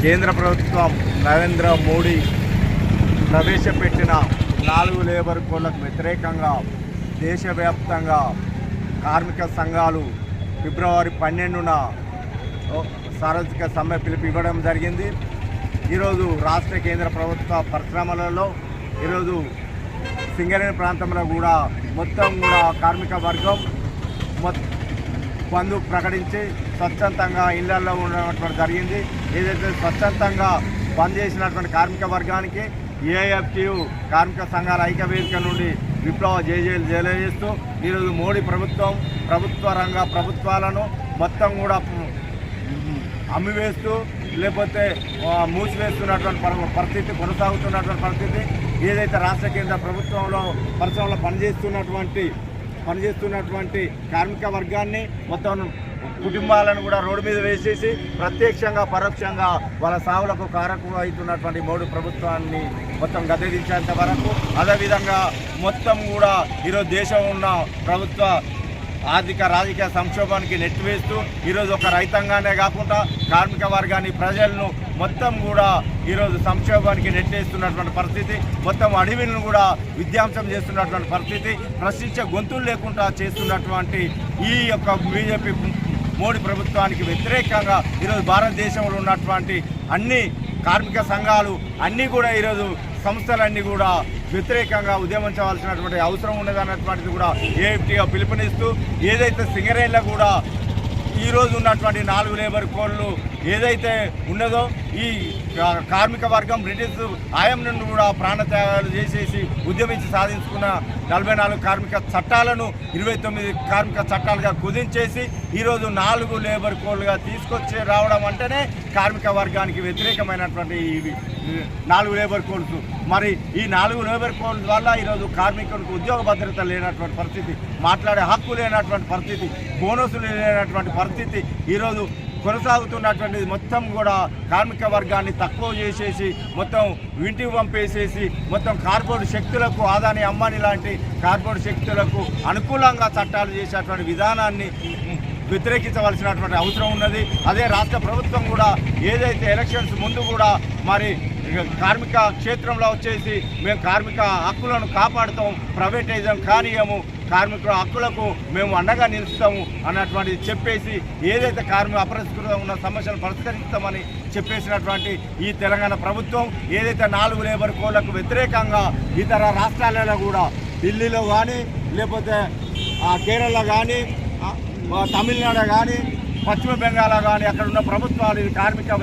కేంద్ర ప్రభుత్వం నరేంద్ర మోడీ ప్రవేశపెట్టిన 4 లేబర్ కోడ్లకు వ్యతిరేకంగా దేశవ్యాప్తంగా కార్మిక సంఘాలు ఫిబ్రవరి 12న సార్వత్రిక సమ్మె పిలుపు ఇవ్వడం జరిగింది. ఈరోజు రాష్ట్ర కేంద్ర ప్రభుత్వ పరిశ్రమలలో ఈరోజు సింగరేణి ప్రాంతంలో కూడా మొత్తం కార్మిక వర్గం బంద్ ప్రకటించి స్వచ్ఛందంగా ఇళ్లలో ఉండడం జరిగింది. ఏదైతే స్వచ్ఛందంగా బంద్ చేసినటువంటి కార్మిక వర్గానికి ఏఐఎఫ్టియు కార్మిక సంఘాల ఐక్యవేదిక నుండి విప్లవ జేజేలు తెలియజేస్తూ ఈరోజు మోడీ ప్రభుత్వ రంగ ప్రభుత్వాలను మొత్తం కూడా అమ్మివేస్తూ లేకపోతే మూసివేస్తున్నటువంటి పరిస్థితి కొనసాగుతున్నటువంటి పరిస్థితి. ఏదైతే రాష్ట్ర కేంద్ర ప్రభుత్వంలో పరిశ్రమలో పనిచేస్తున్నటువంటి కార్మిక వర్గాన్ని మొత్తం కుటుంబాలను కూడా రోడ్డు మీద వేసేసి ప్రత్యక్షంగా పరోక్షంగా వాళ్ళ సావులకు కారకులు అవుతున్నటువంటి మోడీ ప్రభుత్వాన్ని మొత్తం గద్దెదించేంత వరకు, అదేవిధంగా మొత్తం కూడా ఈరోజు దేశం ఉన్న ప్రభుత్వ ఆర్థిక రాజకీయ సంక్షోభానికి నెట్టివేస్తూ ఈరోజు ఒక రైతాంగానే కాకుండా కార్మిక వర్గాన్ని ప్రజలను మొత్తం కూడా ఈరోజు సంక్షోభానికి నెట్టేస్తున్నటువంటి పరిస్థితి, మొత్తం అడవిలను కూడా విధ్వంసం చేస్తున్నటువంటి పరిస్థితి, ప్రశ్నించే గొంతులు లేకుండా చేస్తున్నటువంటి ఈ యొక్క బీజేపీ మోడీ ప్రభుత్వానికి వ్యతిరేకంగా ఈరోజు భారతదేశంలో ఉన్నటువంటి అన్ని కార్మిక సంఘాలు అన్నీ కూడా ఈరోజు సంస్థలన్నీ కూడా వ్యతిరేకంగా ఉద్యమించవలసినటువంటి అవసరం ఉన్నదన్నటువంటిది కూడా ఏఎఫ్టీగా పిలుపునిస్తూ, ఏదైతే సింగరేణిలో కూడా ఈరోజు ఉన్నటువంటి 4 లేబర్ కోడ్లు ఏదైతే ఉన్నదో ఈ కార్మిక వర్గం బ్రిటిష్ ఆయం నుండి కూడా ప్రాణత్యాగాలు చేసేసి ఉద్యమించి సాధించుకున్న 44 కార్మిక చట్టాలను 29 కార్మిక చట్టాలుగా కుదించేసి ఈరోజు 4 లేబర్ కోడ్లుగా తీసుకొచ్చి రావడం అంటేనే కార్మిక వర్గానికి వ్యతిరేకమైనటువంటి ఇవి 4 లేబర్ కోడ్స్. మరి ఈ 4 లేబర్ కోడ్స్ వల్ల ఈరోజు కార్మికులకు ఉద్యోగ భద్రత లేనటువంటి పరిస్థితి, మాట్లాడే హక్కు లేనటువంటి పరిస్థితి, బోనసులు లేనటువంటి పరిస్థితి ఈరోజు కొనసాగుతున్నటువంటిది. మొత్తం కూడా కార్మిక వర్గాన్ని తక్కువ చేసేసి మొత్తం ఇంటికి పంపేసేసి మొత్తం కార్పొరేట్ శక్తులకు, ఆదాని అంబానీ లాంటి కార్పొరేట్ శక్తులకు అనుకూలంగా చట్టాలు చేసేటువంటి విధానాన్ని వ్యతిరేకించవలసినటువంటి అవసరం ఉన్నది. అదే రాష్ట్ర ప్రభుత్వం కూడా ఏదైతే ఎలక్షన్స్ ముందు కూడా మరి కార్మిక క్షేత్రంలో వచ్చేసి మేము కార్మిక హక్కులను కాపాడుతాం, ప్రైవేటైజం కానీయము, కార్మికుల హక్కులకు మేము అండగా నిలుస్తాము అన్నటువంటి చెప్పేసి ఏదైతే అపరిష్కృతంగా ఉన్న సమస్యలను పరిష్కరిస్తామని చెప్పేసినటువంటి ఈ తెలంగాణ ప్రభుత్వం ఏదైతే 4 లేబర్ కోడ్లకు వ్యతిరేకంగా ఇతర రాష్ట్రాలలో కూడా ఢిల్లీలో కానీ లేకపోతే కేరళ కానీ తమిళనాడు కానీ పశ్చిమ బెంగాల్ కానీ అక్కడ ఉన్న ప్రభుత్వాలు కార్మిక